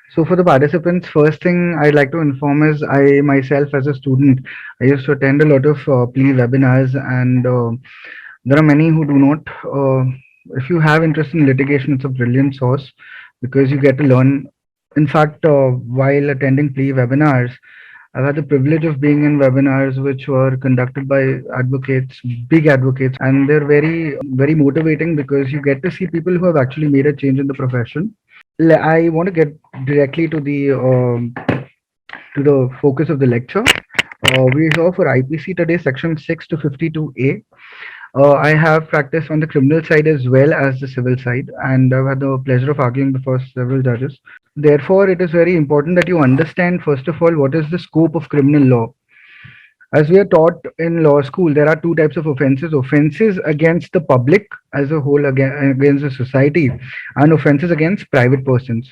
So for the participants, first thing I'd like to inform is I myself as a student, I used to attend a lot of PLEA webinars, and there are many who do not. If you have interest in litigation, it's a brilliant source because you get to learn. In fact, while attending PLEA webinars, I've had the privilege of being in webinars which were conducted by advocates, big advocates, and they're very motivating because you get to see people who have actually made a change in the profession. I want to get directly to the focus of the lecture. We saw for IPC today, section 6 to 52A. I have practiced on the criminal side as well as the civil side, and I've had the pleasure of arguing before several judges. Therefore, it is very important that you understand, first of all, what is the scope of criminal law. As we are taught in law school, there are two types of offenses: offenses against the public as a whole, against the society, and offenses against private persons.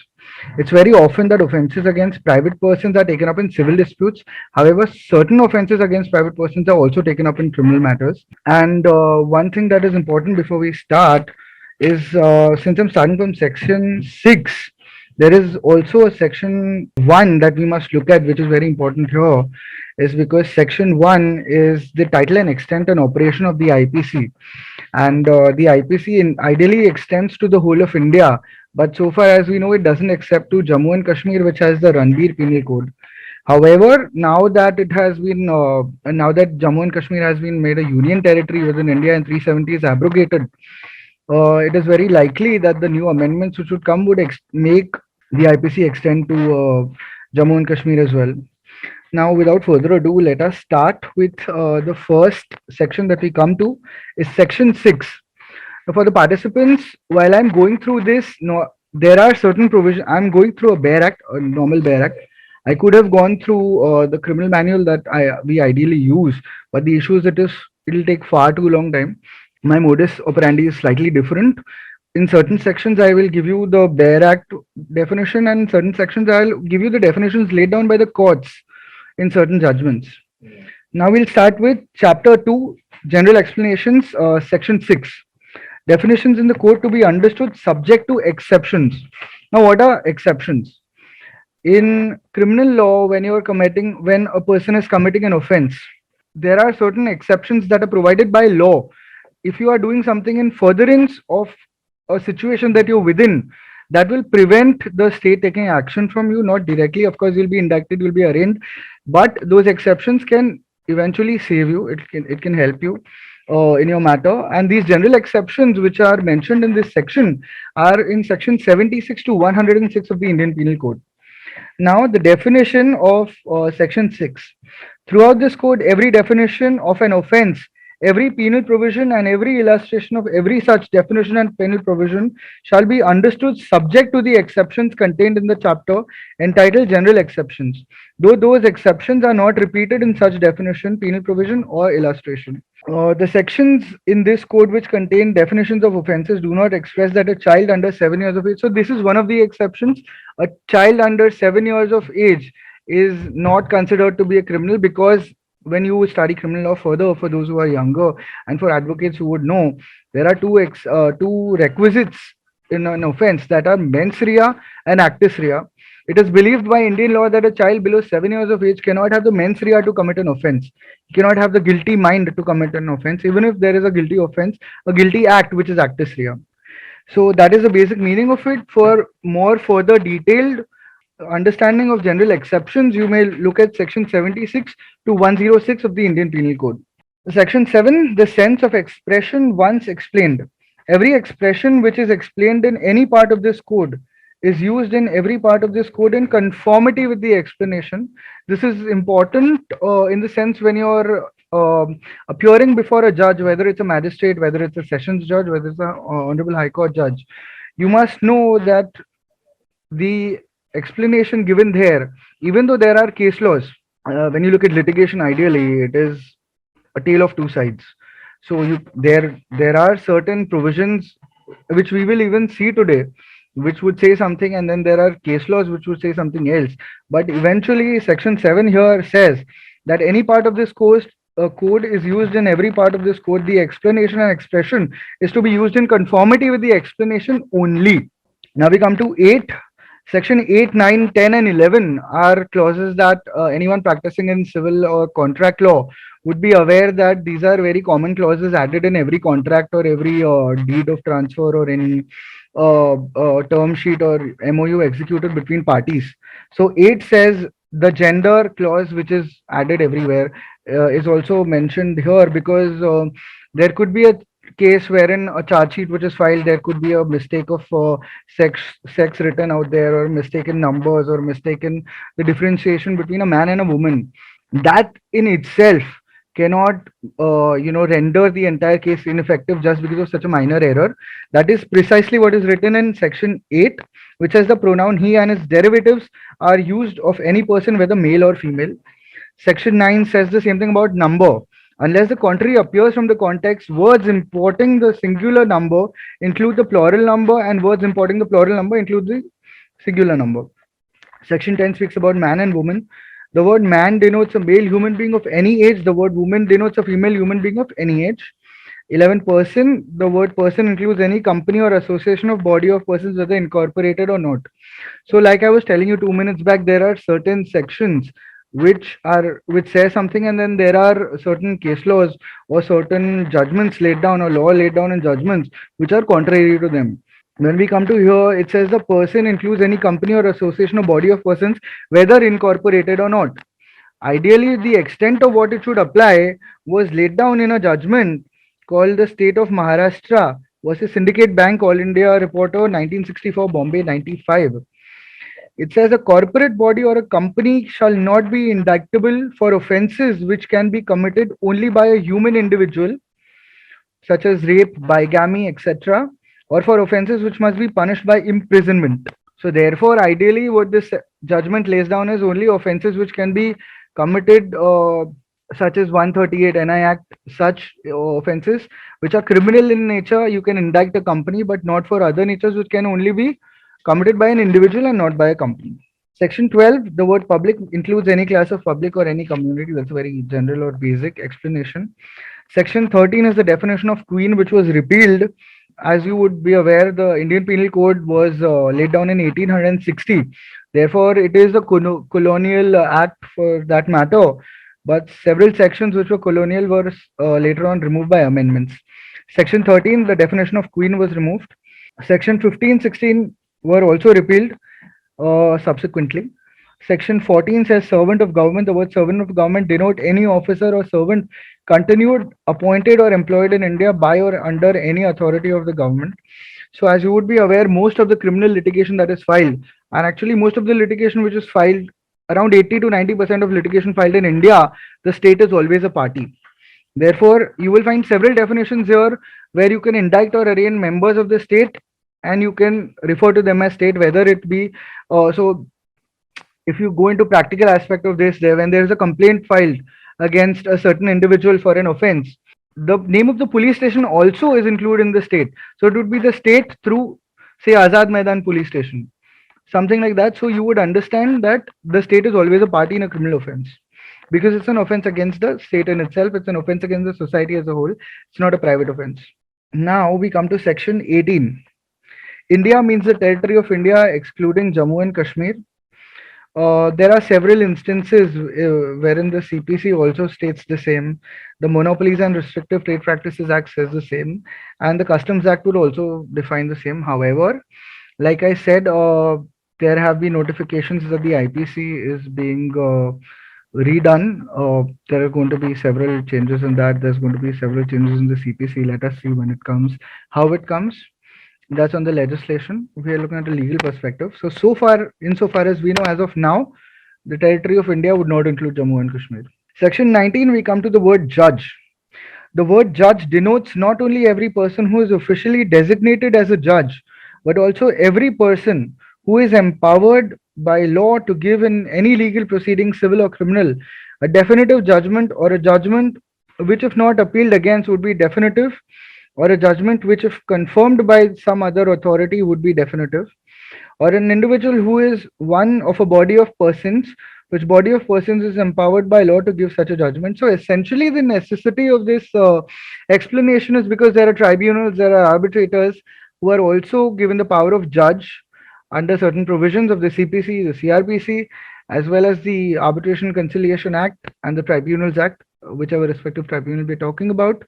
It's very often that offenses against private persons are taken up in civil disputes. However, certain offenses against private persons are also taken up in criminal matters. And one thing that is important before we start is, since I'm starting from section 6, there is also a section 1 that we must look at, which is very important here, is because section 1 is the title and extent and operation of the IPC. And the IPC ideally extends to the whole of India, but so far as we know, it doesn't accept to Jammu and Kashmir, which has the Ranbir Penal Code. However, now that Jammu and Kashmir has been made a union territory within India and 370 is abrogated, it is very likely that the new amendments which would come would make the IPC extend to Jammu and Kashmir as well. Now, without further ado, let us start with the first section that we come to is section 6. Now, for the participants, while I'm going through this, no, there are certain provisions. I'm going through a bare act, a normal bare act. I could have gone through the criminal manual that we ideally use, but the issue is it'll take far too long time. My modus operandi is slightly different. In certain sections, I will give you the bare act definition, and in certain sections, I'll give you the definitions laid down by the courts in certain judgments. Now we'll start with chapter 2, general explanations, section 6. Definitions in the code to be understood subject to exceptions. Now, what are exceptions? In criminal law, when a person is committing an offense, there are certain exceptions that are provided by law. If you are doing something in furtherance of a situation that you're within, that will prevent the state taking action from you, not directly. Of course, you'll be indicted, you'll be arraigned, but those exceptions can eventually save you. It can help you in your matter. And these general exceptions, which are mentioned in this section, are in section 76 to 106 of the Indian Penal Code. Now, the definition of section 6. Throughout this code, every definition of an offense, every penal provision, and every illustration of every such definition and penal provision shall be understood subject to the exceptions contained in the chapter entitled General Exceptions, though those exceptions are not repeated in such definition, penal provision, or illustration. The sections in this code which contain definitions of offenses do not express that a child under 7 years of age. So this is one of the exceptions. A child under 7 years of age is not considered to be a criminal, because when you study criminal law further, for those who are younger and for advocates who would know, there are two requisites in an offense, that are mens rea and actus rea. It is believed by Indian law that a child below 7 years of age cannot have the mens rea to commit an offense. He cannot have the guilty mind to commit an offense, even if there is a guilty offense, a guilty act, which is actus rea. So that is the basic meaning of it. For more further detailed understanding of general exceptions, you may look at section 76 to 106 of the Indian Penal Code. Section 7, the sense of expression once explained. Every expression which is explained in any part of this code is used in every part of this code in conformity with the explanation. This is important in the sense when you're appearing before a judge, whether it's a magistrate, whether it's a sessions judge, whether it's an honorable high court judge, you must know that the explanation given there, even though there are case laws, when you look at litigation, ideally it is a tale of two sides. So there are certain provisions which we will even see today, which would say something, and then there are case laws which would say something else. But eventually, section 7 here says that any part of this code is used in every part of this code. The explanation and expression is to be used in conformity with the explanation only. Now we come to 8. Section 8, 9, 10, and 11 are clauses that anyone practicing in civil or contract law would be aware that these are very common clauses added in every contract or every deed of transfer or any term sheet or MOU executed between parties. So 8 says the gender clause, which is added everywhere, is also mentioned here because there could be a case wherein a charge sheet which is filed, there could be a mistake of sex sex written out there, or mistaken numbers, or mistaken the differentiation between a man and a woman. That in itself cannot render the entire case ineffective just because of such a minor error. That is precisely what is written in section 8, which says the pronoun he and its derivatives are used of any person, whether male or female. Section 9 says the same thing about number. Unless the contrary appears from the context, words importing the singular number include the plural number, and words importing the plural number include the singular number. Section 10 speaks about man and woman. The word man denotes a male human being of any age. The word woman denotes a female human being of any age. 11 person, the word person includes any company or association of body of persons, whether incorporated or not. So, like I was telling you 2 minutes back, there are certain sections which say something, and then there are certain case laws or certain judgments laid down, or law laid down in judgments which are contrary to them. When we come to here, it says the person includes any company or association or body of persons, whether incorporated or not. Ideally, the extent of what it should apply was laid down in a judgment called the State of Maharashtra versus Syndicate Bank, All India Reporter, 1964, Bombay 95. It says a corporate body or a company shall not be indictable for offences which can be committed only by a human individual, such as rape, bigamy, etc., or for offences which must be punished by imprisonment. So, therefore, ideally, what this judgment lays down is only offences which can be committed, such as 138 NI Act, such offences which are criminal in nature. You can indict a company, but not for other natures which can only be committed by an individual and not by a company. Section 12, the word public includes any class of public or any community. That's a very general or basic explanation. Section 13 is the definition of queen, which was repealed. As you would be aware, the Indian Penal Code was laid down in 1860. Therefore, it is a colonial act for that matter. But several sections which were colonial were later on removed by amendments. Section 13, the definition of queen was removed. Section 15, 16 were also repealed subsequently. Section 14 says servant of government. The word servant of government denote any officer or servant continued, appointed, or employed in India by or under any authority of the government. So, as you would be aware, most of the criminal litigation that is filed, and actually most of the litigation which is filed, around 80 to 90% of litigation filed in India, the state is always a party. Therefore, you will find several definitions here where you can indict or arraign members of the state, and you can refer to them as state, whether it be so if you go into practical aspect of this, there when there is a complaint filed against a certain individual for an offense, the name of the police station also is included in the state. So it would be the state through, say, Azad Maidan police station, something like that. So you would understand that the state is always a party in a criminal offense, because it's an offense against the state in itself. It's an offense against the society as a whole. It's not a private offense. Now we come to section 18. India means the territory of India excluding Jammu and Kashmir. There are several instances wherein the CPC also states the same. The Monopolies and Restrictive Trade Practices Act says the same, and the Customs Act would also define the same. However, like I said, there have been notifications that the IPC is being redone. There are going to be several changes in that. There's going to be several changes in the CPC. Let us see when it comes, how it comes. That's on the legislation. We are looking at a legal perspective. So far, insofar as we know as of now, the territory of India would not include Jammu and Kashmir. Section 19, we come to the word judge. The word judge denotes not only every person who is officially designated as a judge, but also every person who is empowered by law to give in any legal proceeding, civil or criminal, a definitive judgment, or a judgment which, if not appealed against, would be definitive, or a judgment which, if confirmed by some other authority, would be definitive, or an individual who is one of a body of persons, which body of persons is empowered by law to give such a judgment. So, essentially, the necessity of this explanation is because there are tribunals, there are arbitrators who are also given the power of judge, under certain provisions of the CPC, the CRPC, as well as the Arbitration Conciliation Act and the Tribunals Act, whichever respective tribunal we're talking about.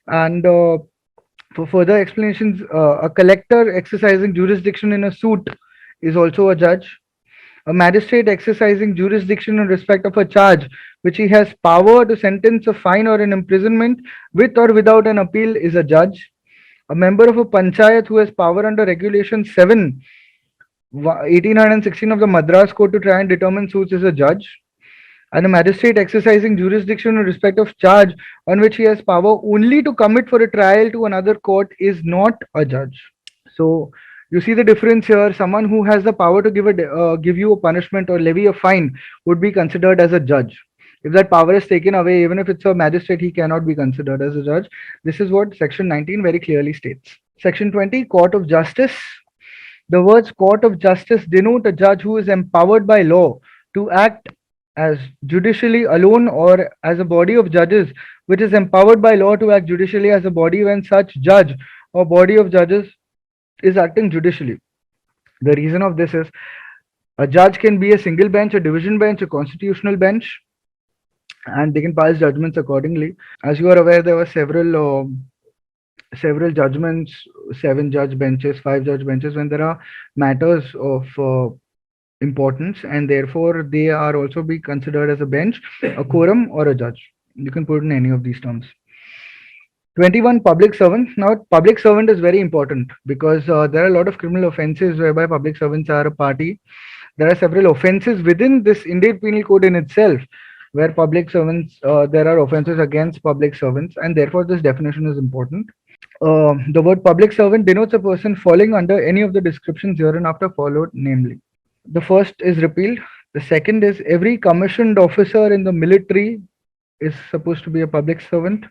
And for further explanations, a collector exercising jurisdiction in a suit is also a judge. A magistrate exercising jurisdiction in respect of a charge which he has power to sentence a fine or an imprisonment with or without an appeal is a judge. A member of a panchayat who has power under Regulation 7, 1816 of the Madras Code to try and determine suits is a judge. And a magistrate exercising jurisdiction in respect of charge on which he has power only to commit for a trial to another court is not a judge. So you see the difference here. Someone who has the power to give you a punishment or levy a fine would be considered as a judge. If that power is taken away, even if it's a magistrate, he cannot be considered as a judge. This is what Section 19 very clearly states. Section 20, Court of Justice. The words Court of Justice denote a judge who is empowered by law to act as judicially alone or as a body of judges, which is empowered by law to act judicially as a body when such judge or body of judges is acting judicially. The reason of this is a judge can be a single bench, a division bench, a constitutional bench, and they can pass judgments accordingly. As you are aware, there were several judgments, 7 judge benches, 5 judge benches, when there are matters of importance, and therefore they are also be considered as a bench, a quorum, or a judge. You can put in any of these terms. 21, public servant. Now, public servant is very important because there are a lot of criminal offences whereby public servants are a party. There are several offences within this Indian Penal Code in itself where public servants, there are offences against public servants, and therefore this definition is important. The word public servant denotes a person falling under any of the descriptions hereinafter followed, namely. The first is repealed. The second is every commissioned officer in the military is supposed to be a public servant.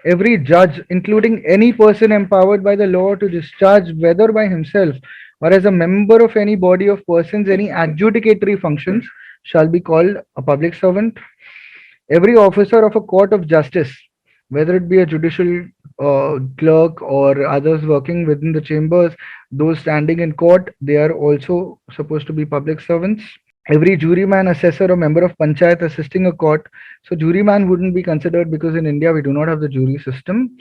Every judge, including any person empowered by the law to discharge, whether by himself or as a member of any body of persons, any adjudicatory functions, shall be called a public servant. Every officer of a court of justice, whether it be a judicial clerk or others working within the chambers, those standing in court, they are also supposed to be public servants. Every juryman, assessor, or member of panchayat assisting a court. So juryman wouldn't be considered because in India we do not have the jury system.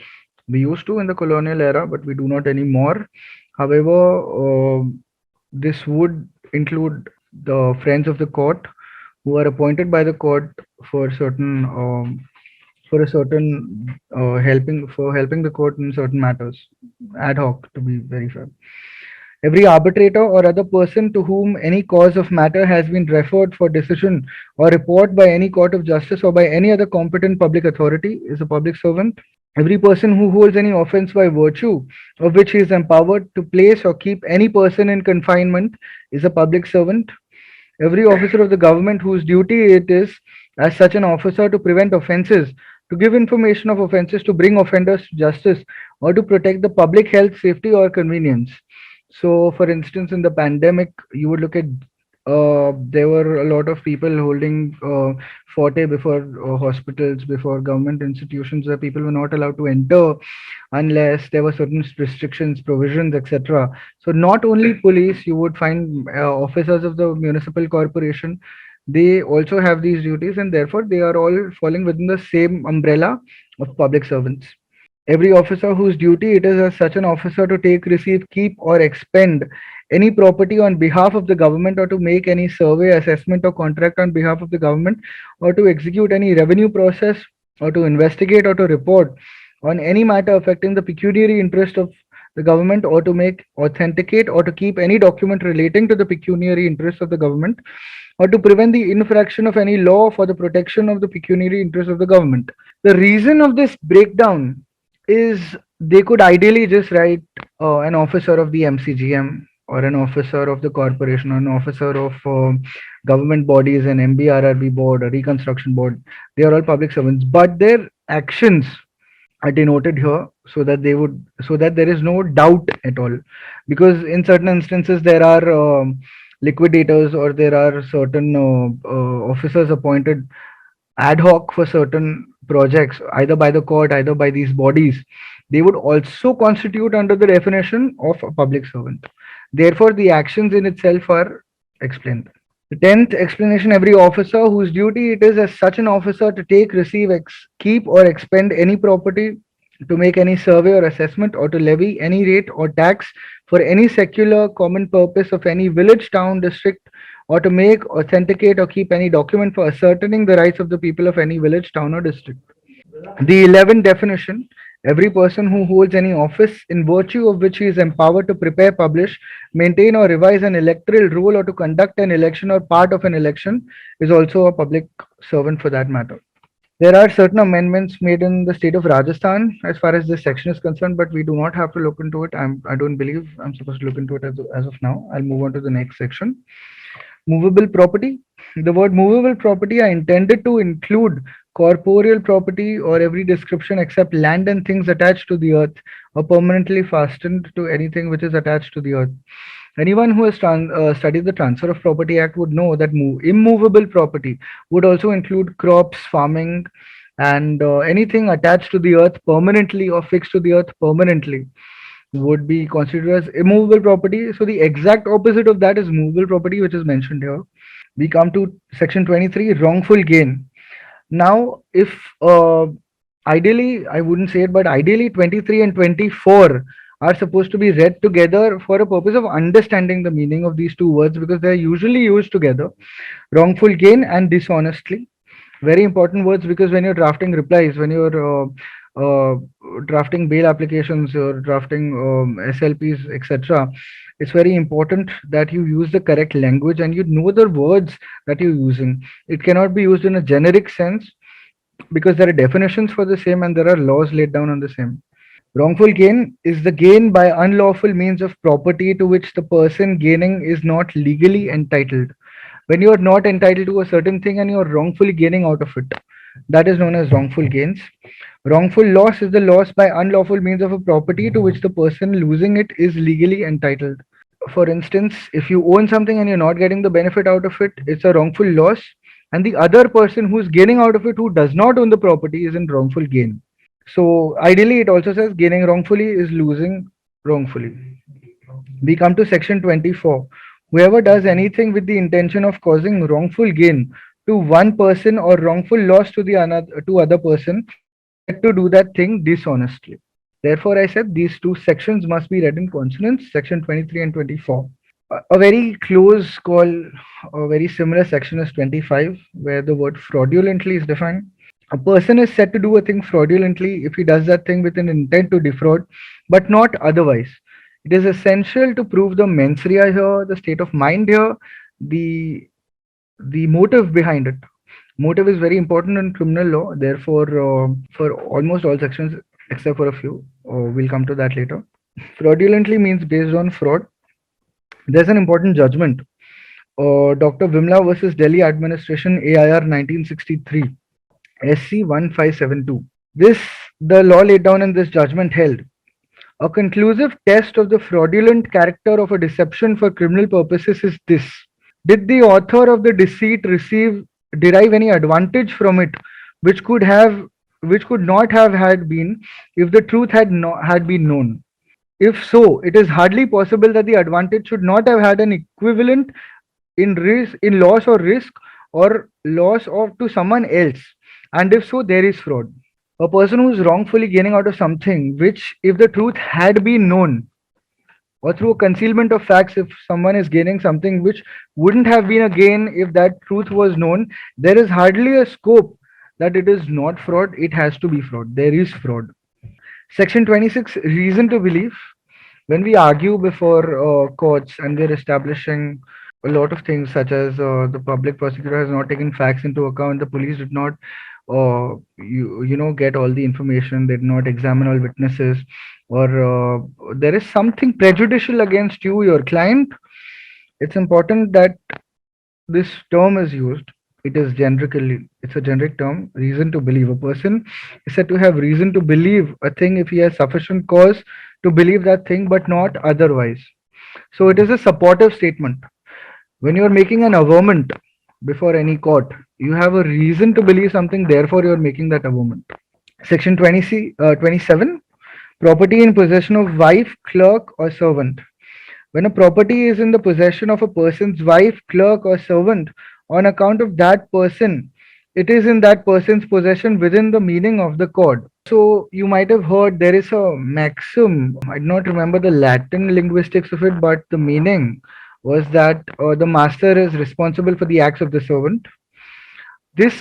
We used to in the colonial era, but we do not anymore. However, this would include the friends of the court who are appointed by the court for certain helping the court in certain matters, ad hoc, to be very fair. Every arbitrator or other person to whom any cause of matter has been referred for decision or report by any court of justice or by any other competent public authority is a public servant. Every person who holds any offense by virtue of which he is empowered to place or keep any person in confinement is a public servant. Every officer of the government whose duty it is as such an officer to prevent offences, to give information of offences, to bring offenders to justice, or to protect the public health, safety, or convenience. So, for instance, in the pandemic, you would look at there were a lot of people holding forte before hospitals, before government institutions, where people were not allowed to enter unless there were certain restrictions, provisions, etc. So, not only police, you would find officers of the municipal corporation. They also have these duties, and therefore they are all falling within the same umbrella of public servants. Every officer whose duty it is as such an officer to take, receive, keep, or expend any property on behalf of the government, or to make any survey, assessment, or contract on behalf of the government, or to execute any revenue process, or to investigate or to report on any matter affecting the pecuniary interest of the government, or to make, authenticate, or to keep any document relating to the pecuniary interests of the government, or to prevent the infraction of any law for the protection of the pecuniary interests of the government. The reason of this breakdown is they could ideally just write an officer of the MCGM or an officer of the corporation or an officer of government bodies, an MBRRB board, a reconstruction board. They are all public servants, but their actions are denoted here so that there is no doubt at all, because in certain instances there are liquidators, or there are certain officers appointed ad hoc for certain projects, either by the court, either by these bodies. They would also constitute under the definition of a public servant. Therefore, the actions in itself are explained. The tenth explanation: every officer whose duty it is as such an officer to take, receive, keep, or expend any property, to make any survey or assessment, or to levy any rate or tax for any secular common purpose of any village, town, district, or to make, authenticate, or keep any document for ascertaining the rights of the people of any village, town, or district. The 11th definition: every person who holds any office in virtue of which he is empowered to prepare, publish, maintain, or revise an electoral roll, or to conduct an election or part of an election is also a public servant for that matter. There are certain amendments made in the state of Rajasthan as far as this section is concerned, but we do not have to look into it. I don't believe I'm supposed to look into it as of now. I'll move on to the next section. Movable property. The word movable property are intended to include corporeal property or every description except land and things attached to the earth or permanently fastened to anything which is attached to the earth. Anyone who has studied the Transfer of Property Act would know that immovable property would also include crops, farming, and anything attached to the earth permanently or fixed to the earth permanently would be considered as immovable property. So the exact opposite of that is movable property, which is mentioned here. We come to section 23, wrongful gain. Now, if ideally, I wouldn't say it, but ideally 23 and 24 are supposed to be read together for a purpose of understanding the meaning of these two words because they're usually used together. Wrongful gain and dishonestly. Very important words because when you're drafting replies, when you're drafting bail applications or drafting SLPs, etc., it's very important that you use the correct language and you know the words that you're using. It cannot be used in a generic sense because there are definitions for the same and there are laws laid down on the same. Wrongful gain is the gain by unlawful means of property to which the person gaining is not legally entitled. When you are not entitled to a certain thing and you are wrongfully gaining out of it, that is known as wrongful gains. Wrongful loss is the loss by unlawful means of a property to which the person losing it is legally entitled. For instance, if you own something and you're not getting the benefit out of it, it's a wrongful loss. And the other person who's gaining out of it, who does not own the property, is in wrongful gain. So ideally, it also says gaining wrongfully is losing wrongfully. We come to section 24. Whoever does anything with the intention of causing wrongful gain to one person or wrongful loss to the another to other person is said to do that thing dishonestly. Therefore, I said these two sections must be read in consonance, section 23 and 24. A very close call, a very similar section is 25, where the word fraudulently is defined. A person is said to do a thing fraudulently if he does that thing with an intent to defraud, but not otherwise. It is essential to prove the mens rea here, the state of mind here, the the motive behind it. Motive is very important in criminal law. Therefore, for almost all sections except for a few, we'll come to that later. Fraudulently means based on fraud. There's an important judgment. Dr. Vimla versus Delhi Administration, AIR 1963, SC 1572. This, the law laid down in this judgment held. A conclusive test of the fraudulent character of a deception for criminal purposes is this: did the author of the deceit derive any advantage from it which could not have had been if the truth had been known? If so, it is hardly possible that the advantage should not have had an equivalent in loss or risk or loss of to someone else. And if so, there is fraud. A person who is wrongfully gaining out of something which, if the truth had been known, or through a concealment of facts, if someone is gaining something which wouldn't have been a gain if that truth was known, there is hardly a scope that it is not fraud. It has to be fraud. There is fraud. Section 26, reason to believe. When we argue before courts and we're establishing a lot of things, such as the public prosecutor has not taken facts into account, the police did not get all the information, they did not examine all witnesses, or there is something prejudicial against you, your client, it's important that this term is used. It's a generic term, reason to believe. A person is said to have reason to believe a thing if he has sufficient cause to believe that thing, but not otherwise. So it is a supportive statement. When you are making an averment before any court, you have a reason to believe something, therefore you are making that averment. Section 27, property in possession of wife, clerk, or servant. When a property is in the possession of a person's wife, clerk, or servant on account of that person, it is in that person's possession within the meaning of the code. So you might have heard there is a maxim. I do not remember the Latin linguistics of it, but the meaning was that the master is responsible for the acts of the servant. This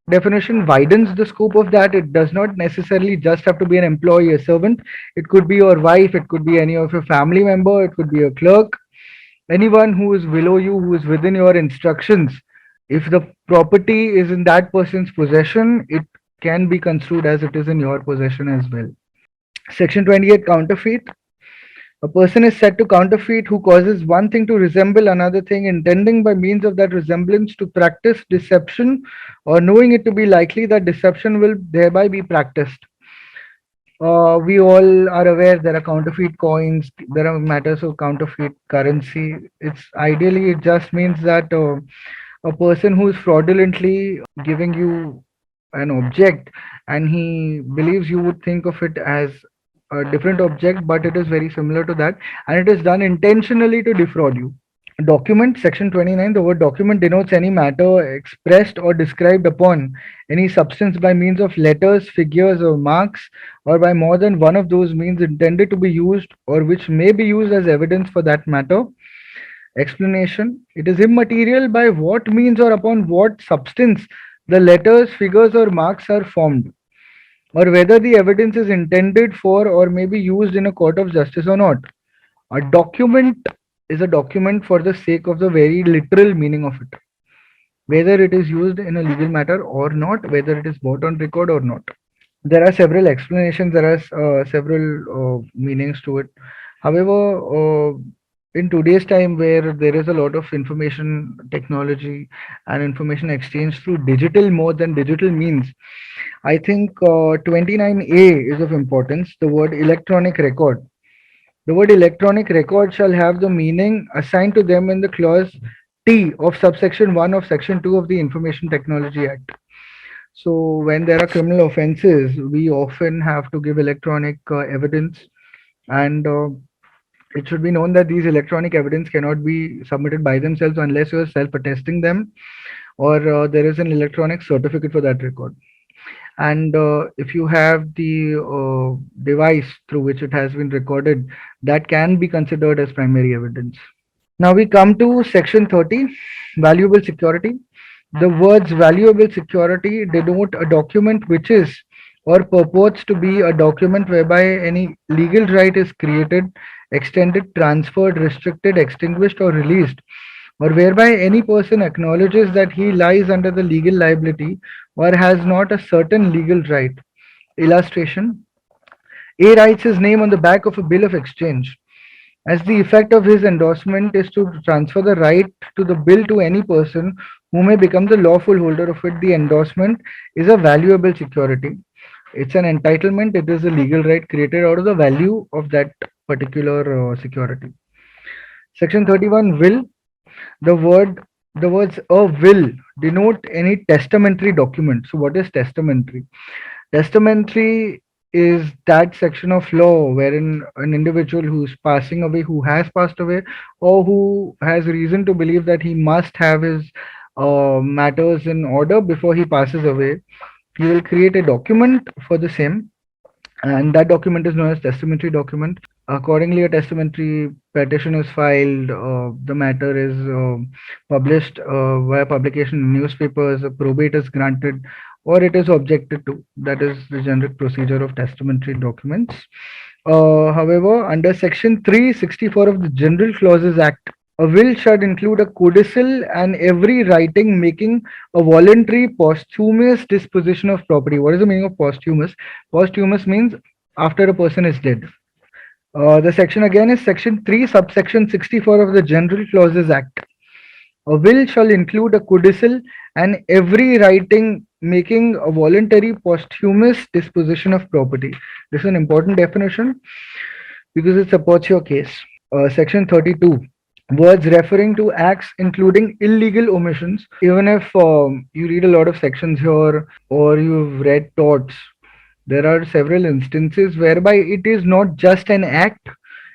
definition widens the scope of that. It does not necessarily just have to be an employee, a servant. It could be your wife, it could be any of your family member, it could be a clerk, anyone who is below you, who is within your instructions. If the property is in that person's possession, it can be construed as it is in your possession as well. Section 28, counterfeit. A person is said to counterfeit who causes one thing to resemble another thing, intending by means of that resemblance to practice deception, or knowing it to be likely that deception will thereby be practiced. We all are aware there are counterfeit coins, there are matters of counterfeit currency. It's ideally, it just means that a person who is fraudulently giving you an object and he believes you would think of it as a different object, but it is very similar to that, and it is done intentionally to defraud you. Document, section 29, the word document denotes any matter expressed or described upon any substance by means of letters, figures, or marks, or by more than one of those means intended to be used or which may be used as evidence for that matter. Explanation, it is immaterial by what means or upon what substance the letters, figures, or marks are formed, or whether the evidence is intended for or may be used in a court of justice or not. A document is a document for the sake of the very literal meaning of it, whether it is used in a legal matter or not, whether it is bought on record or not. There are several explanations, there are several meanings to it. However, in today's time where there is a lot of information technology and information exchange through digital modes and digital means, I think 29A is of importance. The word electronic record. The word electronic record shall have the meaning assigned to them in the clause T of subsection 1 of section 2 of the Information Technology Act. So, when there are criminal offenses, we often have to give electronic evidence, and it should be known that these electronic evidence cannot be submitted by themselves unless you are self attesting them, or there is an electronic certificate for that record. And if you have the device through which it has been recorded, that can be considered as primary evidence. Now we come to section 30, valuable security. The words valuable security denote a document which is or purports to be a document whereby any legal right is created, extended, transferred, restricted, extinguished, or released, or whereby any person acknowledges that he lies under the legal liability or has not a certain legal right. Illustration, A writes his name on the back of a bill of exchange. As the effect of his endorsement is to transfer the right to the bill to any person who may become the lawful holder of it, the endorsement is a valuable security. It's an entitlement, it is a legal right created out of the value of that particular security. Section 31, will. The words a will denote any testamentary document. So what is testamentary? Testamentary is that section of law wherein an individual who's passing away, who has passed away, or who has reason to believe that he must have his matters in order before he passes away, he will create a document for the same, and that document is known as testamentary document. Accordingly, a testamentary petition is filed, the matter is published via publication in newspapers, a probate is granted, or it is objected to. That is the generic procedure of testamentary documents. However, under section 364 of the General Clauses Act, a will shall include a codicil and every writing making a voluntary posthumous disposition of property. What is the meaning of posthumous? Posthumous means after a person is dead. The section again is section 3, subsection 64 of the General Clauses Act. A will shall include a codicil and every writing making a voluntary posthumous disposition of property. This is an important definition because it supports your case. Section 32, words referring to acts including illegal omissions. Even if you read a lot of sections here or you've read torts, there are several instances whereby it is not just an act,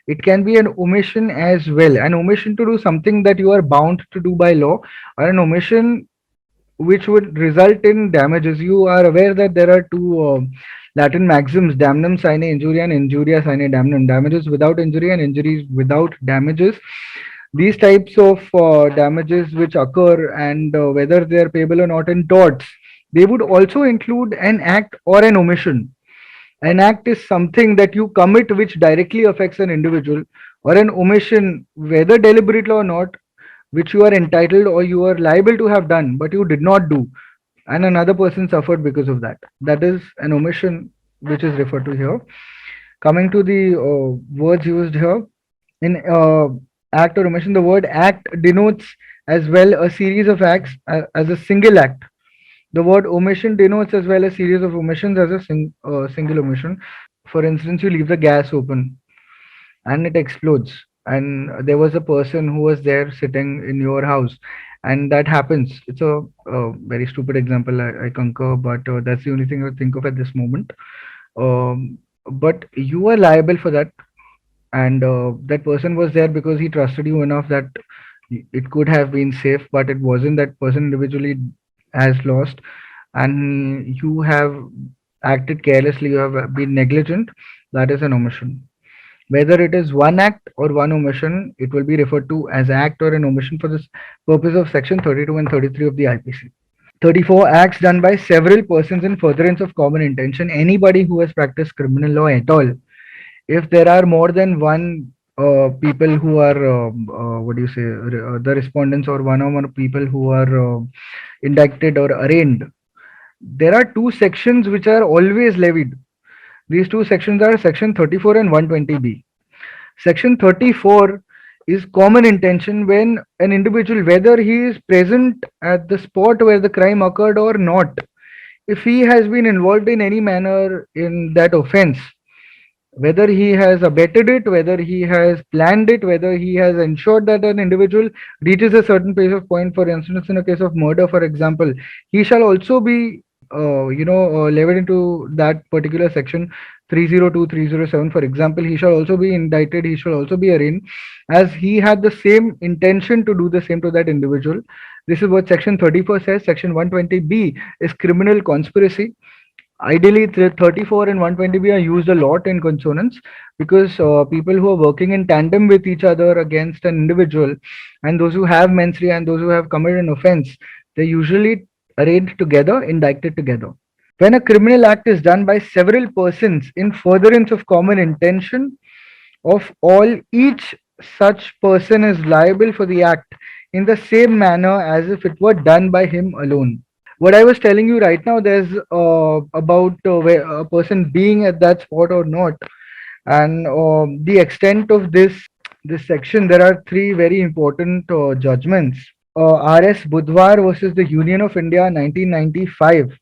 It can be an omission as well, an omission to do something that you are bound to do by law, or an omission which would result in damages. You are aware that there are two Latin maxims, damnum sine injuria and injuria sine damnum, damages without injury and injuries without damages. These types of damages which occur, and whether they are payable or not in torts, they would also include an act or an omission. An act is something that you commit which directly affects an individual, or an omission, whether deliberately or not, which you are entitled or you are liable to have done, but you did not do, and another person suffered because of that. That is an omission which is referred to here. Coming to the words used here, in act or omission, the word act denotes as well a series of acts as a single act. The word omission denotes as well a series of omissions as a single omission. For instance, you leave the gas open and it explodes, and there was a person who was there sitting in your house, and that happens. It's a very stupid example, I concur, but that's the only thing I think of at this moment. But you are liable for that, and that person was there because he trusted you enough that it could have been safe, but it wasn't. That person individually has lost, and you have acted carelessly, you have been negligent. That is an omission. Whether it is one act or one omission, it will be referred to as act or an omission for this purpose of section 32 and 33 of the IPC. 34, acts done by several persons in furtherance of common intention. Anybody who has practiced criminal law at all, if there are more than one people who are, what do you say, the respondents, or one or more people who are indicted or arraigned, there are two sections which are always levied. These two sections are section 34 and 120B. Section 34 is common intention, when an individual, whether he is present at the spot where the crime occurred or not, if he has been involved in any manner in that offense, whether he has abetted it, whether he has planned it, whether he has ensured that an individual reaches a certain place of point. For instance, in a case of murder, for example, he shall also be, levied into that particular section 302, 307. For example, he shall also be indicted, he shall also be arraigned, as he had the same intention to do the same to that individual. This is what section 34 says. Section 120B is criminal conspiracy. Ideally, 34 and 120B are used a lot in consonants, because people who are working in tandem with each other against an individual, and those who have mens rea and those who have committed an offense, they usually arraigned together, indicted together. When a criminal act is done by several persons in furtherance of common intention of all, each such person is liable for the act in the same manner as if it were done by him alone. What I was telling you right now, there's about where a person being at that spot or not, and the extent of this section. There are three very important judgments. R.S. Budwar versus the Union of India, 1995,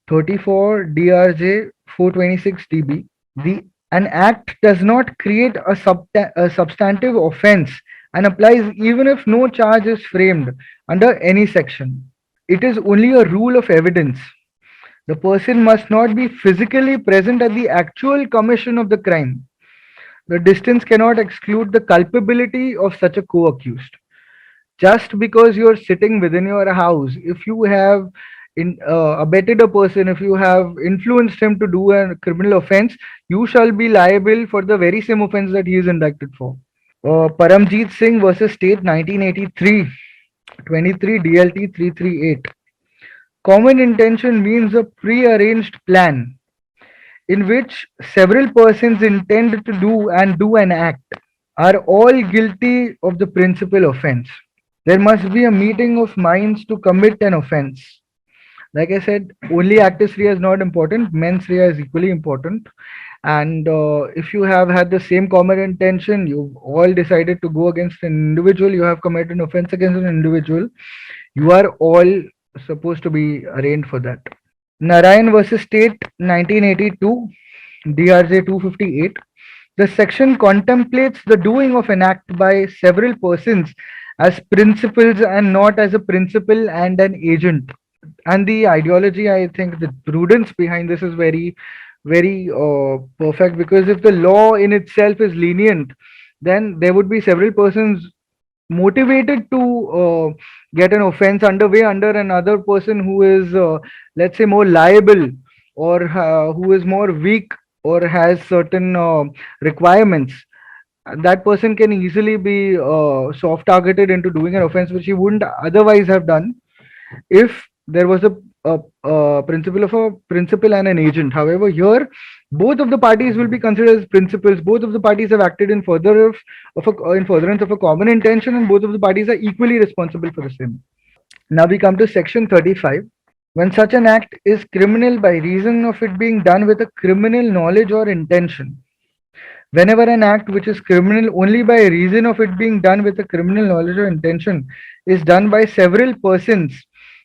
34 DRJ 426 DB. The An act does not create a substantive offense and applies even if no charge is framed under any section. It is only a rule of evidence. The person must not be physically present at the actual commission of the crime. The distance cannot exclude the culpability of such a co accused. Just because you're sitting within your house, if you have abetted a person, if you have influenced him to do a criminal offense, you shall be liable for the very same offense that he is indicted for. Paramjeet Singh versus State, 1983, 23 DLT 338. Common intention means a pre-arranged plan in which several persons intend to do and do an act, are all guilty of the principal offense. There must be a meeting of minds to commit an offense. Like I said, only actus rea is not important, mens rea is equally important. And if you have had the same common intention, you've all decided to go against an individual, you have committed an offense against an individual, you are all supposed to be arraigned for that. Narayan versus State, 1982, DRJ 258. The section contemplates the doing of an act by several persons as principals and not as a principal and an agent. And the ideology, I think the prudence behind this is very, very perfect, because if the law in itself is lenient, then there would be several persons motivated to get an offense underway under another person who is, let's say, more liable, or who is more weak, or has certain requirements. That person can easily be soft targeted into doing an offense which he wouldn't otherwise have done if there was a principle of a principal and an agent. However, here both of the parties will be considered as principals. Both of the parties have acted in in furtherance of a common intention, and both of the parties are equally responsible for the same. Now we come to section 35. When such an act is criminal by reason of it being done with a criminal knowledge or intention. Whenever an act which is criminal only by reason of it being done with a criminal knowledge or intention is done by several persons,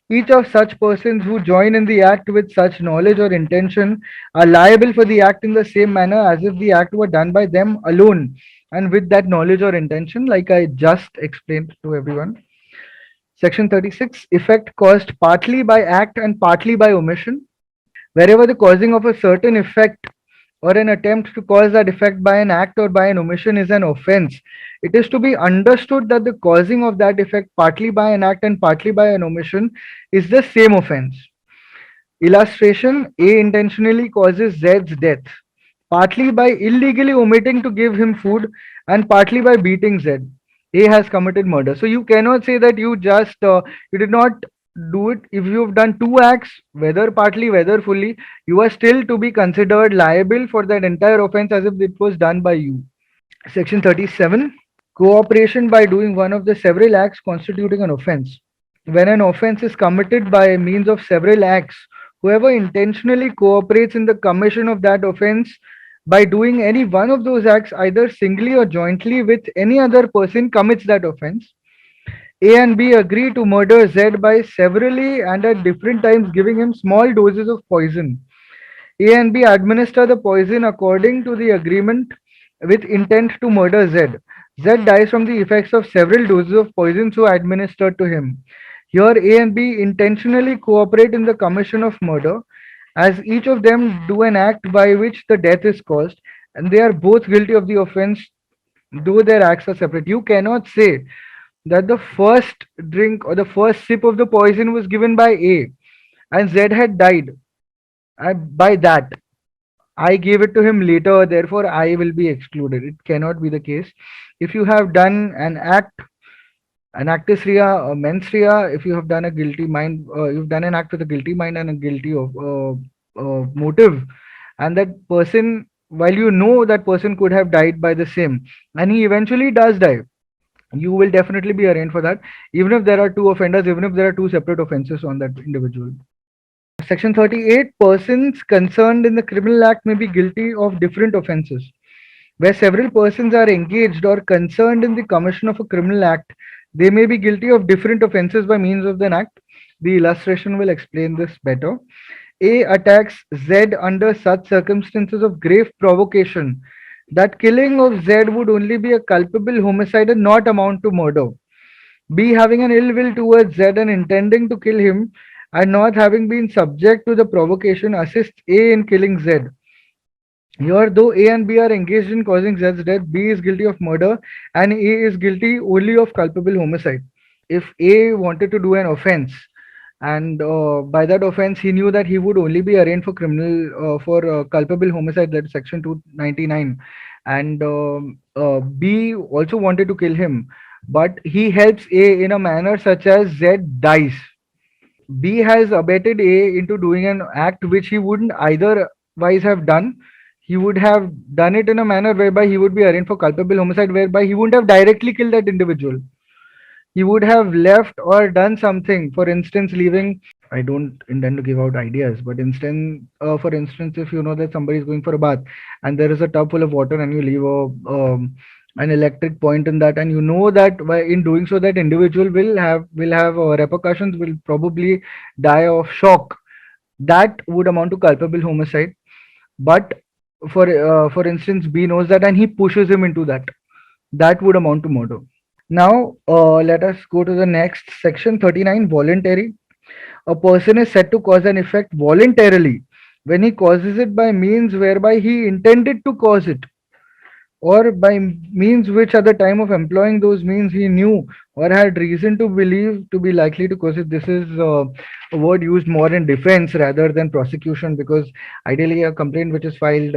each of such persons who join in the act with such knowledge or intention are liable for the act in the same manner as if the act were done by them alone and with that knowledge or intention, like I just explained to everyone. Section 36, effect caused partly by act and partly by omission. Wherever the causing of a certain effect or an attempt to cause that effect by an act or by an omission is an offense, it is to be understood that the causing of that effect partly by an act and partly by an omission is the same offense. Illustration: A intentionally causes Z's death, partly by illegally omitting to give him food and partly by beating Z. A has committed murder. So you cannot say that you did not do it. If you've done two acts, whether partly, whether fully, you are still to be considered liable for that entire offense as if it was done by you. Section 37. Cooperation by doing one of the several acts constituting an offense. When an offense is committed by means of several acts, whoever intentionally cooperates in the commission of that offense by doing any one of those acts, either singly or jointly with any other person, commits that offense. A and B agree to murder Z by severally and at different times giving him small doses of poison. A and B administer the poison according to the agreement with intent to murder Z. Z dies from the effects of several doses of poison so administered to him. Here, A and B intentionally cooperate in the commission of murder, as each of them do an act by which the death is caused, and they are both guilty of the offense, though their acts are separate. You cannot say that the first drink or the first sip of the poison was given by A and Z had died. By that, I gave it to him later, therefore I will be excluded. It cannot be the case. If you have done an actus rea, a mens rea, if you have done a guilty mind, you've done an act with a guilty mind and a guilty of motive, and that person, while you know that person could have died by the same, and he eventually does die, you will definitely be arraigned for that, even if there are two offenders, even if there are two separate offenses on that individual. Section 38, persons concerned in the criminal act may be guilty of different offenses. Where several persons are engaged or concerned in the commission of a criminal act, they may be guilty of different offenses by means of the act. The illustration will explain this better. A attacks Z under such circumstances of grave provocation that killing of Z would only be a culpable homicide and not amount to murder. B, having an ill will towards Z and intending to kill him and not having been subject to the provocation, assists A in killing Z. Here, though A and B are engaged in causing Z's death, B is guilty of murder and A is guilty only of culpable homicide. If A wanted to do an offense, and by that offense he knew that he would only be arraigned for criminal for culpable homicide, that is section 299, and B also wanted to kill him, but he helps A in a manner such as Z dies. B has abetted A into doing an act which he wouldn't eitherwise have done. He would have done it in a manner whereby he would be arraigned for culpable homicide, whereby he wouldn't have directly killed that individual. He would have left or done something. For instance, leaving. I don't intend to give out ideas, but for instance, if you know that somebody is going for a bath and there is a tub full of water and you leave an electric point in that, and you know that by in doing so that individual will have repercussions, will probably die of shock. That would amount to culpable homicide. But for instance, B knows that and he pushes him into that. That would amount to murder. Now, let us go to the next section 39, voluntary. A person is said to cause an effect voluntarily when he causes it by means whereby he intended to cause it. or by means which at the time of employing those means he knew or had reason to believe to be likely to cause it. This is a word used more in defense rather than prosecution, because ideally a complaint which is filed,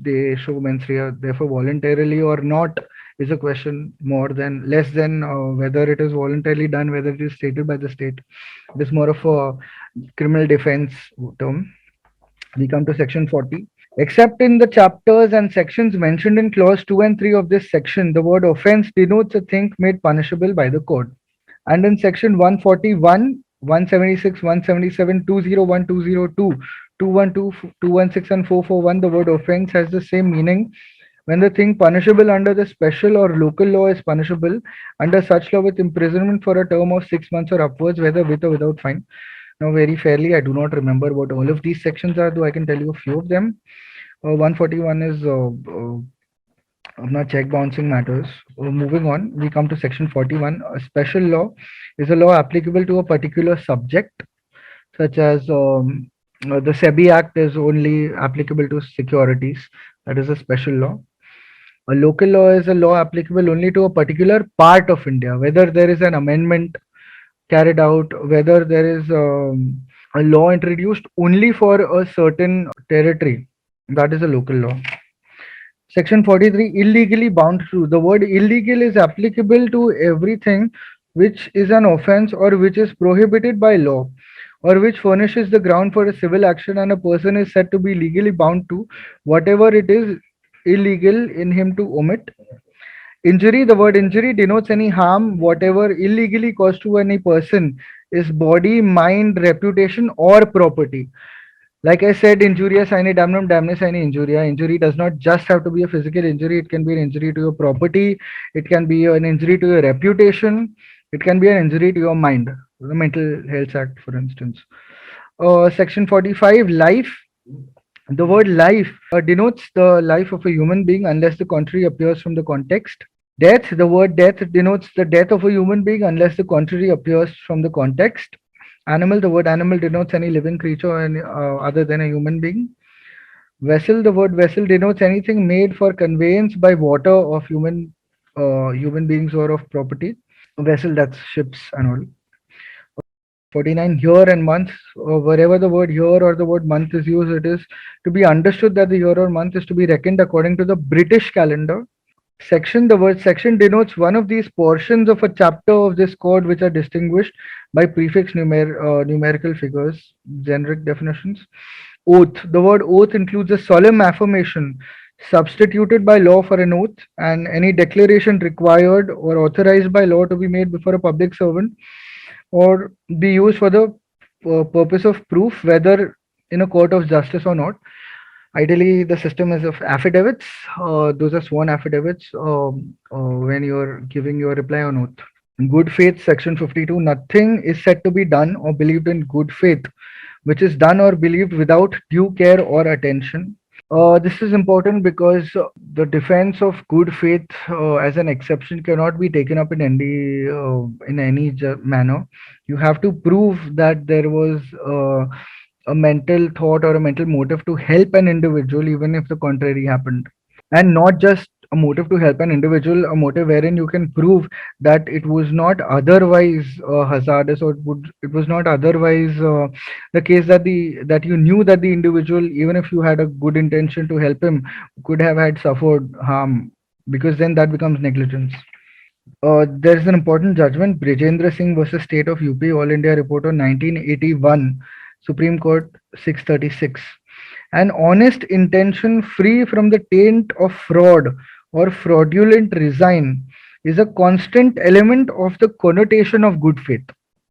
they show mens rea, therefore voluntarily or not is a question more than less than whether it is voluntarily done, whether it is stated by the state. It is more of a criminal defense term. We come to section 40. Except in the chapters and sections mentioned in clause 2 and 3 of this section, the word offense denotes a thing made punishable by the code. And in section 141, 176, 177, 201, 202, 212, 216, and 441, the word offense has the same meaning when the thing punishable under the special or local law is punishable under such law with imprisonment for a term of 6 months or upwards, whether with or without fine. Now, very fairly, I do not remember what all of these sections are, though I can tell you a few of them. 141 is not check bouncing matters. Moving on, we come to section 41. A special law is a law applicable to a particular subject, such as the SEBI Act is only applicable to securities. That is a special law. A local law is a law applicable only to a particular part of India, whether there is an amendment carried out, whether there is a law introduced only for a certain territory. That is a local law. Section 43, illegally bound to. The word illegal is applicable to everything which is an offense or which is prohibited by law or which furnishes the ground for a civil action, and a person is said to be legally bound to whatever it is illegal in him to omit. Injury, the word injury denotes any harm, whatever illegally caused to any person is body, mind, reputation, or property. Like I said, injuria sine damnum, damne sine injuria. Injury does not just have to be a physical injury, it can be an injury to your property, it can be an injury to your reputation, it can be an injury to your mind. The Mental Health Act, for instance. Section 45, life. The word life denotes the life of a human being unless the contrary appears from the context. Death, the word death denotes the death of a human being unless the contrary appears from the context. Animal, the word animal denotes any living creature and, other than a human being. Vessel, the word vessel denotes anything made for conveyance by water of human beings or of property. Vessel, that's ships and all. 49, year and month. Wherever the word year or the word month is used, it is to be understood that the year or month is to be reckoned according to the British calendar. Section, the word section denotes one of these portions of a chapter of this code which are distinguished by prefix numerical figures. Generic definitions. Oath, the word oath includes a solemn affirmation substituted by law for an oath, and any declaration required or authorized by law to be made before a public servant or be used for the purpose of proof, whether in a court of justice or not. Ideally, the system is of affidavits. Those are sworn affidavits when you're giving your reply on oath. Good faith, section 52. Nothing is said to be done or believed in good faith, which is done or believed without due care or attention. This is important because the defense of good faith as an exception cannot be taken up in any manner. You have to prove that there was a mental thought or a mental motive to help an individual, even if the contrary happened, and not just a motive to help an individual, a motive wherein you can prove that it was not otherwise hazardous, or it was not otherwise the case that you knew that the individual, even if you had a good intention to help him, could have had suffered harm, because then that becomes negligence. There is an important judgment, Brijendra Singh versus State of UP, All India Report on 1981, Supreme Court 636. An honest intention free from the taint of fraud or fraudulent resign is a constant element of the connotation of good faith.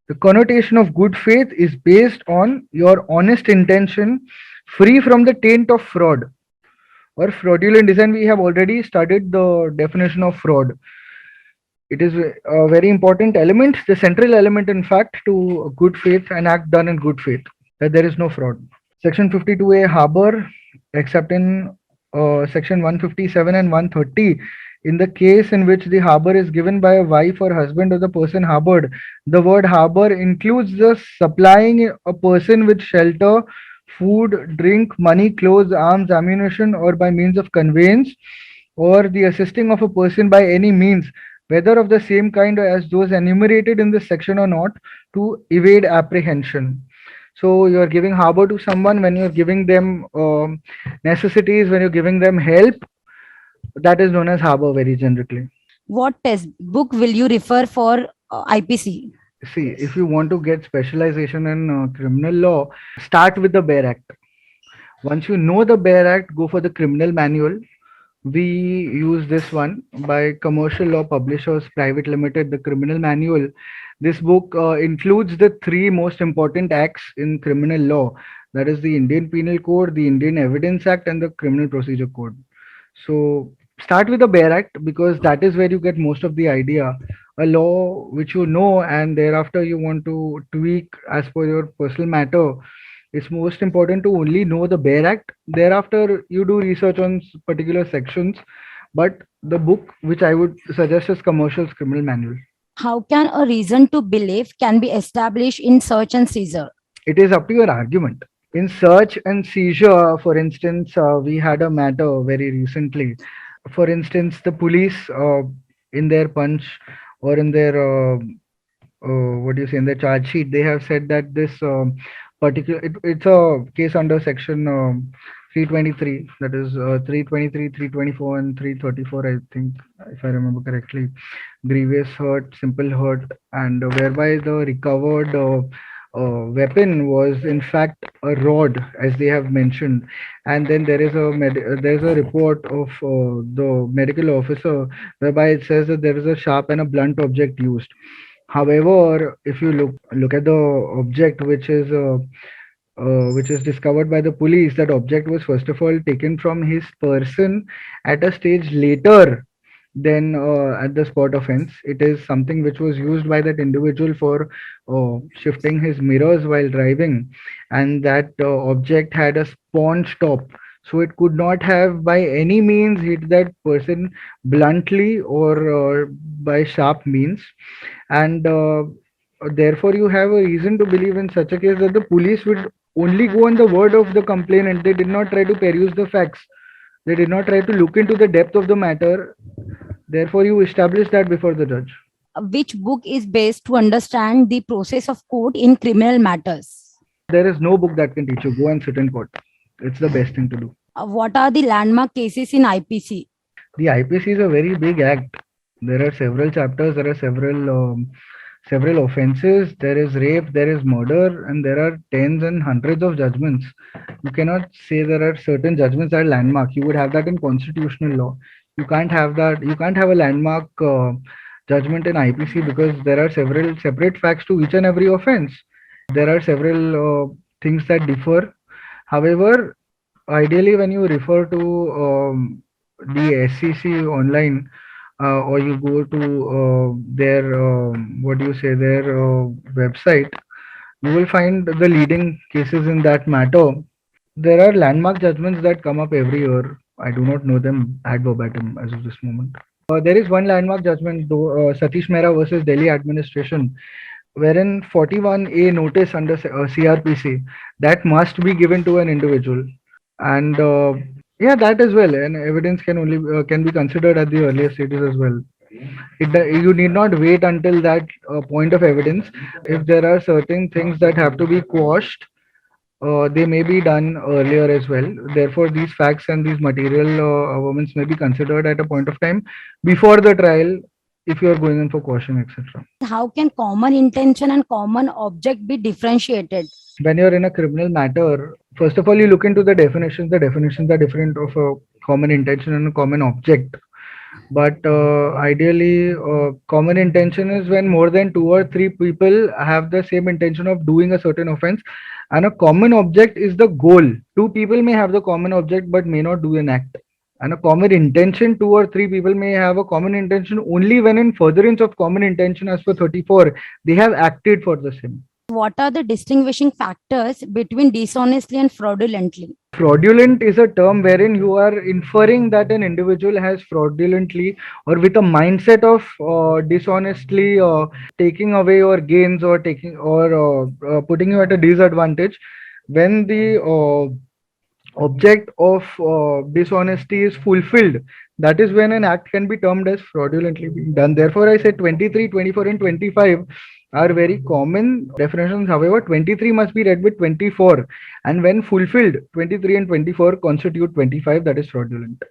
The connotation of good faith is based on your honest intention free from the taint of fraud or fraudulent design. We have already studied the definition of fraud. It is a very important element, the central element, in fact, to good faith, an act done in good faith, that there is no fraud. Section 52A, harbor, except in section 157 and 130. In the case in which the harbor is given by a wife or husband of the person harbored, the word harbor includes the supplying a person with shelter, food, drink, money, clothes, arms, ammunition, or by means of conveyance, or the assisting of a person by any means, whether of the same kind as those enumerated in this section or not, to evade apprehension. So you're giving harbor to someone when you're giving them necessities, when you're giving them help. That is known as harbor very generically. What test book will you refer for IPC? See, if you want to get specialization in criminal law, start with the Bare Act. Once you know the Bare Act, go for the criminal manual. We use this one by Commercial Law Publishers Private Limited, the criminal manual. This book includes the three most important acts in criminal law, that is the Indian Penal Code, the Indian Evidence Act, and the Criminal Procedure Code. So start with the Bare Act because that is where you get most of the idea. A law which you know and thereafter you want to tweak as per your personal matter, it's most important to only know the Bare Act. Thereafter, you do research on particular sections. But the book which I would suggest is Commercial's Criminal Manual. How can a reason to believe can be established in search and seizure? It is up to your argument. In search and seizure, for instance, we had a matter very recently. For instance, the police in their punch or in their what do you say, in the charge sheet, they have said that this particular it's a case under section 323, that is 323, 324, and 334, I think, if I remember correctly. Grievous hurt, simple hurt, and whereby the recovered weapon was in fact a rod, as they have mentioned. And then there is a report of the medical officer whereby it says that there is a sharp and a blunt object used. However, if you look at the object which is discovered by the police, that object was first of all taken from his person at a stage later than at the spot offense. It is something which was used by that individual for shifting his mirrors while driving, and that object had a sponge top. So it could not have by any means hit that person bluntly or by sharp means. And therefore, you have a reason to believe in such a case that the police would only go on the word of the complainant. They did not try to peruse the facts. They did not try to look into the depth of the matter. Therefore, you establish that before the judge. Which book is best to understand the process of court in criminal matters? There is no book that can teach you. Go and sit in court. It's the best thing to do. What are the landmark cases in IPC? The IPC is a very big act. There are several chapters. There are several offenses. There is rape. There is murder, and there are tens and hundreds of judgments. You cannot say there are certain judgments that are landmark. You would have that in constitutional law. You can't have that. You can't have a landmark judgment in IPC because there are several separate facts to each and every offense. There are several things that differ. However, ideally, when you refer to the SCC online, or you go to their what do you say, their website, you will find the leading cases in that matter. There are landmark judgments that come up every year. I do not know them ad verbatim as of this moment. There is one landmark judgment, though, Satish Mehra versus Delhi administration, wherein 41A notice under CRPC that must be given to an individual. And yeah, that as well, and evidence can only can be considered at the earlier stages as well. You need not wait until that point of evidence. If there are certain things that have to be quashed, they may be done earlier as well. Therefore, these facts and these material elements may be considered at a point of time before the trial if you are going in for caution, etc. How can common intention and common object be differentiated? When you're in a criminal matter, first of all, you look into the definitions. The definitions are different of a common intention and a common object. But ideally, common intention is when more than two or three people have the same intention of doing a certain offense, and a common object is the goal. Two people may have the common object but may not do an act. And a common intention, two or three people may have a common intention only when in furtherance of common intention as per 34, they have acted for the same. What are the distinguishing factors between dishonestly and fraudulently? Fraudulent is a term wherein you are inferring that an individual has fraudulently or with a mindset of dishonestly taking away your gains or taking or putting you at a disadvantage. When the object of dishonesty is fulfilled, that is when an act can be termed as fraudulently being done. Therefore, I said 23, 24, and 25 are very common definitions. However, 23 must be read with 24, and when fulfilled, 23 and 24 constitute 25, that is fraudulent.